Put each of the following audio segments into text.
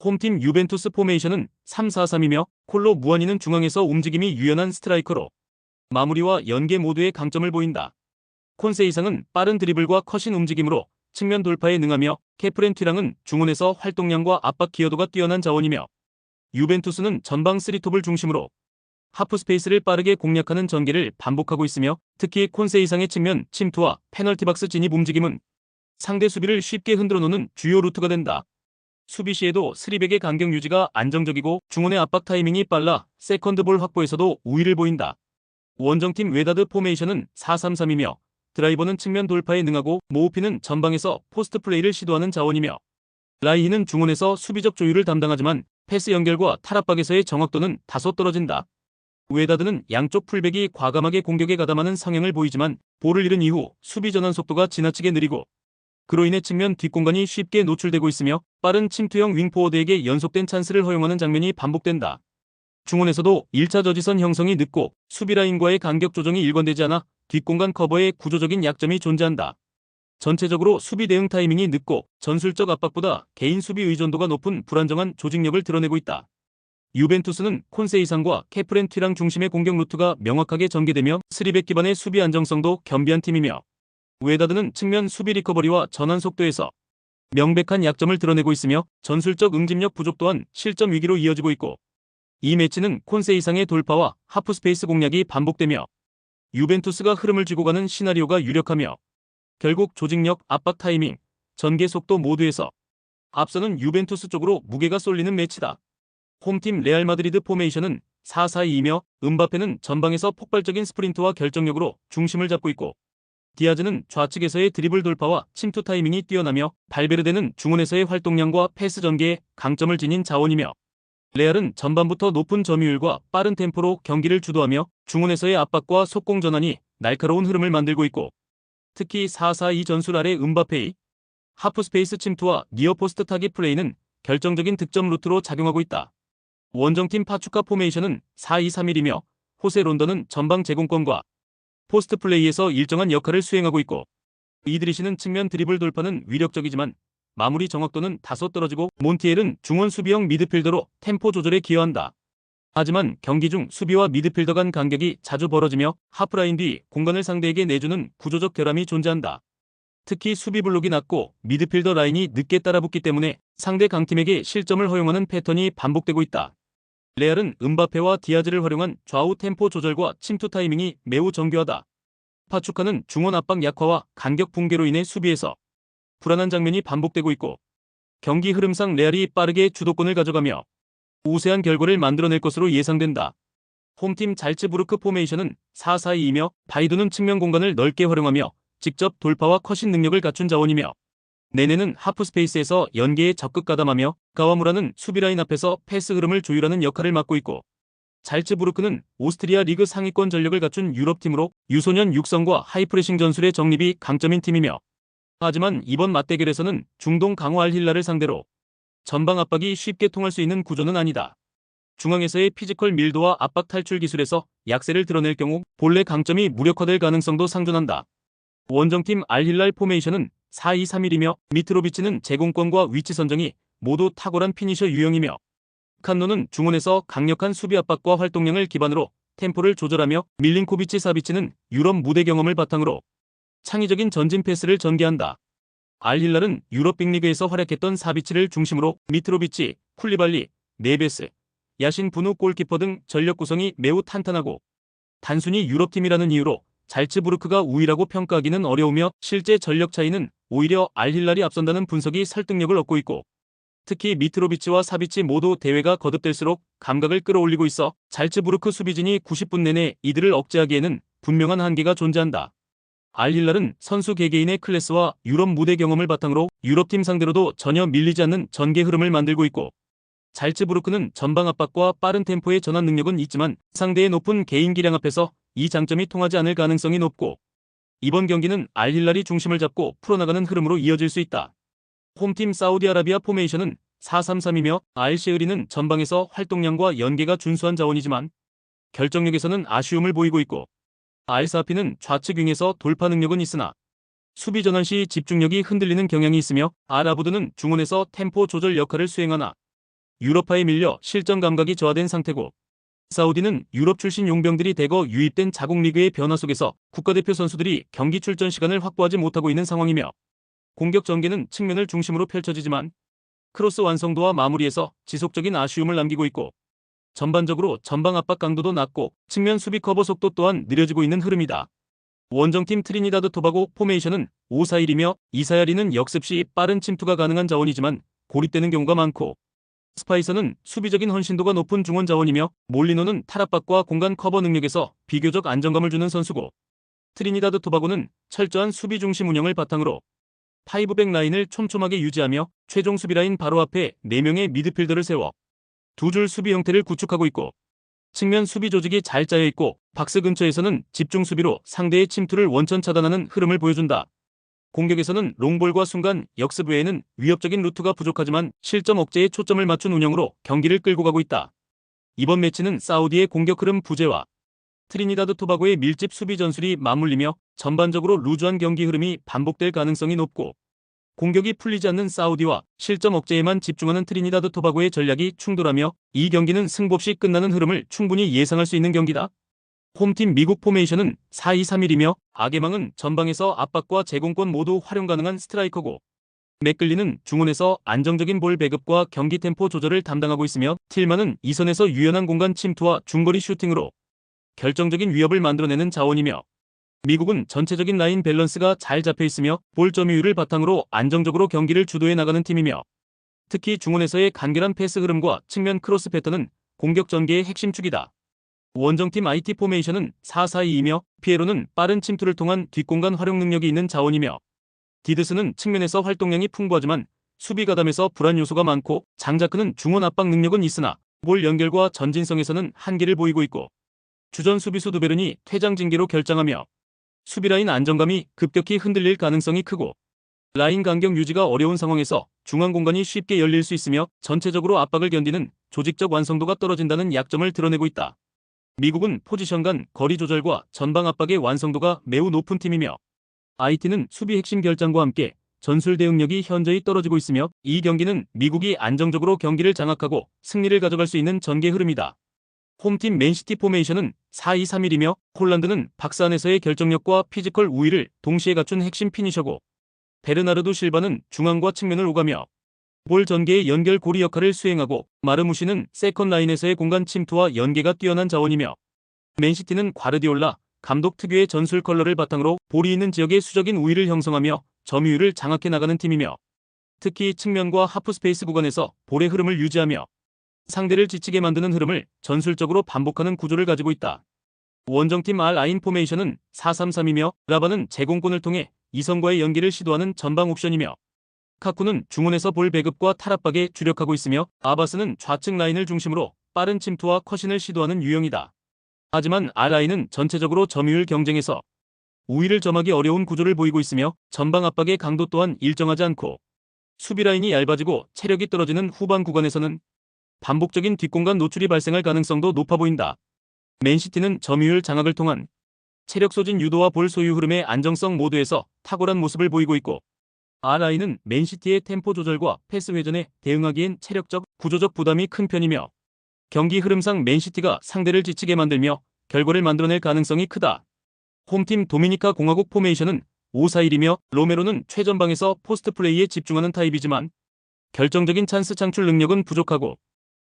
홈팀 유벤투스 포메이션은 3-4-3이며 콜로 무아니는 중앙에서 움직임이 유연한 스트라이커로 마무리와 연계 모두의 강점을 보인다. 콘세이상은 빠른 드리블과 커신 움직임으로 측면 돌파에 능하며 케프렌 튀랑은 중원에서 활동량과 압박 기여도가 뛰어난 자원이며 유벤투스는 전방 3톱을 중심으로 하프 스페이스를 빠르게 공략하는 전개를 반복하고 있으며 특히 콘세이상의 측면 침투와 페널티 박스 진입 움직임은 상대 수비를 쉽게 흔들어 놓는 주요 루트가 된다. 수비 시에도 3백의 간격 유지가 안정적이고 중원의 압박 타이밍이 빨라 세컨드볼 확보에서도 우위를 보인다. 원정팀 웨다드 포메이션은 4-3-3이며 드라이버는 측면 돌파에 능하고 모우피는 전방에서 포스트 플레이를 시도하는 자원이며 라이히는 중원에서 수비적 조율을 담당하지만 패스 연결과 탈압박에서의 정확도는 다소 떨어진다. 웨다드는 양쪽 풀백이 과감하게 공격에 가담하는 성향을 보이지만 볼을 잃은 이후 수비 전환 속도가 지나치게 느리고 그로 인해 측면 뒷공간이 쉽게 노출되고 있으며 빠른 침투형 윙포워드에게 연속된 찬스를 허용하는 장면이 반복된다. 중원에서도 1차 저지선 형성이 늦고 수비라인과의 간격 조정이 일관되지 않아 뒷공간 커버에 구조적인 약점이 존재한다. 전체적으로 수비 대응 타이밍이 늦고 전술적 압박보다 개인 수비 의존도가 높은 불안정한 조직력을 드러내고 있다. 유벤투스는 콘세이상과 케프렌 튀랑 중심의 공격 루트가 명확하게 전개되며 3백 기반의 수비 안정성도 겸비한 팀이며 웨다드는 측면 수비 리커버리와 전환 속도에서 명백한 약점을 드러내고 있으며 전술적 응집력 부족 또한 실점 위기로 이어지고 있고 이 매치는 콘세이상의 돌파와 하프 스페이스 공략이 반복되며 유벤투스가 흐름을 쥐고 가는 시나리오가 유력하며 결국 조직력, 압박 타이밍, 전개 속도 모두에서 앞서는 유벤투스 쪽으로 무게가 쏠리는 매치다. 홈팀 레알 마드리드 포메이션은 4-4-2이며 음바페는 전방에서 폭발적인 스프린트와 결정력으로 중심을 잡고 있고 디아즈는 좌측에서의 드리블 돌파와 침투 타이밍이 뛰어나며 발베르데는 중원에서의 활동량과 패스 전개에 강점을 지닌 자원이며 레알은 전반부터 높은 점유율과 빠른 템포로 경기를 주도하며 중원에서의 압박과 속공 전환이 날카로운 흐름을 만들고 있고 특히 4-4-2 전술 아래 음바페의 하프 스페이스 침투와 니어 포스트 타깃 플레이는 결정적인 득점 루트로 작용하고 있다. 원정팀 파추카 포메이션은 4-2-3-1이며 호세 론던은 전방 제공권과 포스트 플레이에서 일정한 역할을 수행하고 있고 이드리시는 측면 드리블 돌파는 위력적이지만 마무리 정확도는 다소 떨어지고 몬티엘은 중원 수비형 미드필더로 템포 조절에 기여한다. 하지만 경기 중 수비와 미드필더 간 간격이 자주 벌어지며 하프라인 뒤 공간을 상대에게 내주는 구조적 결함이 존재한다. 특히 수비 블록이 낮고 미드필더 라인이 늦게 따라붙기 때문에 상대 강팀에게 실점을 허용하는 패턴이 반복되고 있다. 레알은 음바페와 디아즈를 활용한 좌우 템포 조절과 침투 타이밍이 매우 정교하다. 파추카는 중원 압박 약화와 간격 붕괴로 인해 수비에서 불안한 장면이 반복되고 있고 경기 흐름상 레알이 빠르게 주도권을 가져가며 우세한 결과를 만들어낼 것으로 예상된다. 홈팀 잘츠부르크 포메이션은 4-4-2이며 바이두는 측면 공간을 넓게 활용하며 직접 돌파와 컷신 능력을 갖춘 자원이며 네네는 하프 스페이스에서 연계에 적극 가담하며 가와무라는 수비라인 앞에서 패스 흐름을 조율하는 역할을 맡고 있고 잘츠부르크는 오스트리아 리그 상위권 전력을 갖춘 유럽팀으로 유소년 육성과 하이프레싱 전술의 정립이 강점인 팀이며 하지만 이번 맞대결에서는 중동 강호 알힐라를 상대로 전방 압박이 쉽게 통할 수 있는 구조는 아니다. 중앙에서의 피지컬 밀도와 압박 탈출 기술에서 약세를 드러낼 경우 본래 강점이 무력화될 가능성도 상존한다. 원정팀 알힐랄 포메이션은 4-2-3-1이며 미트로비치는 제공권과 위치 선정이 모두 탁월한 피니셔 유형이며 칸노는 중원에서 강력한 수비 압박과 활동량을 기반으로 템포를 조절하며 밀린코비치 사비치는 유럽 무대 경험을 바탕으로 창의적인 전진 패스를 전개한다. 알힐랄은 유럽 빅리그에서 활약했던 사비치를 중심으로 미트로비치, 쿨리발리, 네베스, 야신 분우 골키퍼 등 전력 구성이 매우 탄탄하고 단순히 유럽팀이라는 이유로 잘츠부르크가 우위라고 평가하기는 어려우며 실제 전력 차이는 오히려 알힐랄이 앞선다는 분석이 설득력을 얻고 있고 특히 미트로비치와 사비치 모두 대회가 거듭될수록 감각을 끌어올리고 있어 잘츠부르크 수비진이 90분 내내 이들을 억제하기에는 분명한 한계가 존재한다. 알힐랄은 선수 개개인의 클래스와 유럽 무대 경험을 바탕으로 유럽팀 상대로도 전혀 밀리지 않는 전개 흐름을 만들고 있고 잘츠부르크는 전방 압박과 빠른 템포의 전환 능력은 있지만 상대의 높은 개인 기량 앞에서 이 장점이 통하지 않을 가능성이 높고 이번 경기는 알힐랄이 중심을 잡고 풀어나가는 흐름으로 이어질 수 있다. 홈팀 사우디아라비아 포메이션은 4-3-3이며 알셰흐리는 전방에서 활동량과 연계가 준수한 자원이지만 결정력에서는 아쉬움을 보이고 있고 알사피는 좌측 윙에서 돌파 능력은 있으나 수비 전환 시 집중력이 흔들리는 경향이 있으며 알아부드는 중원에서 템포 조절 역할을 수행하나 유럽파에 밀려 실전 감각이 저하된 상태고, 사우디는 유럽 출신 용병들이 대거 유입된 자국 리그의 변화 속에서 국가대표 선수들이 경기 출전 시간을 확보하지 못하고 있는 상황이며, 공격 전개는 측면을 중심으로 펼쳐지지만 크로스 완성도와 마무리에서 지속적인 아쉬움을 남기고 있고, 전반적으로 전방 압박 강도도 낮고 측면 수비 커버 속도 또한 느려지고 있는 흐름이다. 원정팀 트리니다드 토바고 포메이션은 5-4-1이며 이사야리는 역습 시 빠른 침투가 가능한 자원이지만 고립되는 경우가 많고, 스파이서는 수비적인 헌신도가 높은 중원 자원이며 몰리노는 탈압박과 공간 커버 능력에서 비교적 안정감을 주는 선수고, 트리니다드 토바고는 철저한 수비 중심 운영을 바탕으로 5백 라인을 촘촘하게 유지하며 최종 수비 라인 바로 앞에 4명의 미드필더를 세워 두 줄 수비 형태를 구축하고 있고, 측면 수비 조직이 잘 짜여 있고 박스 근처에서는 집중 수비로 상대의 침투를 원천 차단하는 흐름을 보여준다. 공격에서는 롱볼과 순간 역습 외에는 위협적인 루트가 부족하지만 실점 억제에 초점을 맞춘 운영으로 경기를 끌고 가고 있다. 이번 매치는 사우디의 공격 흐름 부재와 트리니다드 토바고의 밀집 수비 전술이 맞물리며 전반적으로 루즈한 경기 흐름이 반복될 가능성이 높고, 공격이 풀리지 않는 사우디와 실점 억제에만 집중하는 트리니다드 토바고의 전략이 충돌하며 이 경기는 승부 없이 끝나는 흐름을 충분히 예상할 수 있는 경기다. 홈팀 미국 포메이션은 4-2-3-1이며 아게망은 전방에서 압박과 제공권 모두 활용 가능한 스트라이커고, 맥글리는 중원에서 안정적인 볼 배급과 경기 템포 조절을 담당하고 있으며 틸만은 이선에서 유연한 공간 침투와 중거리 슈팅으로 결정적인 위협을 만들어내는 자원이며, 미국은 전체적인 라인 밸런스가 잘 잡혀있으며 볼 점유율을 바탕으로 안정적으로 경기를 주도해 나가는 팀이며, 특히 중원에서의 간결한 패스 흐름과 측면 크로스 패턴은 공격 전개의 핵심 축이다. 원정팀 IT 포메이션은 4-4-2이며 피에로는 빠른 침투를 통한 뒷공간 활용 능력이 있는 자원이며, 디드스는 측면에서 활동량이 풍부하지만 수비 가담에서 불안 요소가 많고, 장자크는 중원 압박 능력은 있으나 볼 연결과 전진성에서는 한계를 보이고 있고, 주전 수비수 두베른이 퇴장 징계로 결장하며 수비라인 안정감이 급격히 흔들릴 가능성이 크고, 라인 간격 유지가 어려운 상황에서 중앙 공간이 쉽게 열릴 수 있으며 전체적으로 압박을 견디는 조직적 완성도가 떨어진다는 약점을 드러내고 있다. 미국은 포지션 간 거리 조절과 전방 압박의 완성도가 매우 높은 팀이며, IT는 수비 핵심 결장과 함께 전술 대응력이 현저히 떨어지고 있으며 이 경기는 미국이 안정적으로 경기를 장악하고 승리를 가져갈 수 있는 전개 흐름이다. 홈팀 맨시티 포메이션은 4-2-3-1이며 홀란드는 박스 안에서의 결정력과 피지컬 우위를 동시에 갖춘 핵심 피니셔고, 베르나르도 실바는 중앙과 측면을 오가며 볼 전개의 연결 고리 역할을 수행하고, 마르무시는 세컨 라인에서의 공간 침투와 연계가 뛰어난 자원이며, 맨시티는 과르디올라 감독 특유의 전술 컬러를 바탕으로 볼이 있는 지역의 수적인 우위를 형성하며 점유율을 장악해 나가는 팀이며, 특히 측면과 하프 스페이스 구간에서 볼의 흐름을 유지하며 상대를 지치게 만드는 흐름을 전술적으로 반복하는 구조를 가지고 있다. 원정팀 R9 포메이션은 4-3-3이며 라바는 제공권을 통해 이선과의 연계를 시도하는 전방 옵션이며, 카쿠는 중원에서 볼 배급과 탈압박에 주력하고 있으며 아바스는 좌측 라인을 중심으로 빠른 침투와 컷신을 시도하는 유형이다. 하지만 R9은 전체적으로 점유율 경쟁에서 우위를 점하기 어려운 구조를 보이고 있으며 전방 압박의 강도 또한 일정하지 않고, 수비 라인이 얇아지고 체력이 떨어지는 후반 구간에서는 반복적인 뒷공간 노출이 발생할 가능성도 높아 보인다. 맨시티는 점유율 장악을 통한 체력 소진 유도와 볼 소유 흐름의 안정성 모두에서 탁월한 모습을 보이고 있고, R9은 맨시티의 템포 조절과 패스 회전에 대응하기엔 체력적, 구조적 부담이 큰 편이며 경기 흐름상 맨시티가 상대를 지치게 만들며 결과를 만들어낼 가능성이 크다. 홈팀 도미니카 공화국 포메이션은 5-4-1이며 로메로는 최전방에서 포스트 플레이에 집중하는 타입이지만 결정적인 찬스 창출 능력은 부족하고,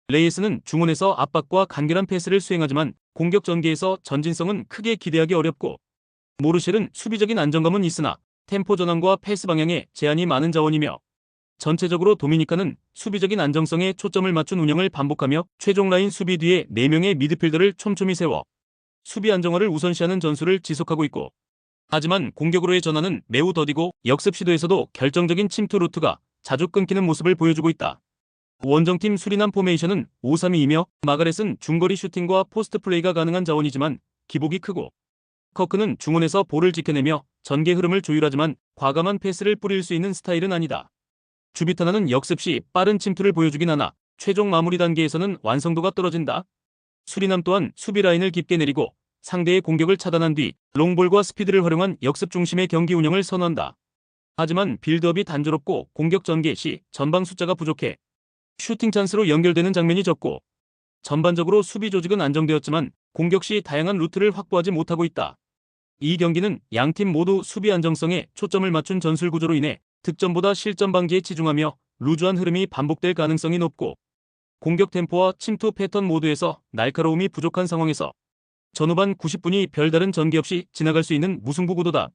레이스는 중원에서 압박과 간결한 패스를 수행하지만 공격 전개에서 전진성은 크게 기대하기 어렵고, 모르쉘은 수비적인 안정감은 있으나 템포 전환과 패스 방향에 제한이 많은 자원이며, 전체적으로 도미니카는 수비적인 안정성에 초점을 맞춘 운영을 반복하며 최종 라인 수비 뒤에 4명의 미드필더를 촘촘히 세워 수비 안정화를 우선시하는 전술을 지속하고 있고, 하지만 공격으로의 전환은 매우 더디고 역습 시도에서도 결정적인 침투 루트가 자주 끊기는 모습을 보여주고 있다. 원정팀 수리남 포메이션은 5-3-2이며 마가렛은 중거리 슈팅과 포스트 플레이가 가능한 자원이지만 기복이 크고, 커크는 중원에서 볼을 지켜내며 전개 흐름을 조율하지만 과감한 패스를 뿌릴 수 있는 스타일은 아니다. 주비타나는 역습 시 빠른 침투를 보여주긴 하나 최종 마무리 단계에서는 완성도가 떨어진다. 수리남 또한 수비 라인을 깊게 내리고 상대의 공격을 차단한 뒤 롱볼과 스피드를 활용한 역습 중심의 경기 운영을 선호한다. 하지만 빌드업이 단조롭고 공격 전개 시 전방 숫자가 부족해 슈팅 찬스로 연결되는 장면이 적고 전반적으로 수비 조직은 안정되었지만 공격 시 다양한 루트를 확보하지 못하고 있다. 이 경기는 양팀 모두 수비 안정성에 초점을 맞춘 전술 구조로 인해 득점보다 실점 방지에 치중하며 루즈한 흐름이 반복될 가능성이 높고 공격 템포와 침투 패턴 모두에서 날카로움이 부족한 상황에서 전후반 90분이 별다른 전개 없이 지나갈 수 있는 무승부 구도다.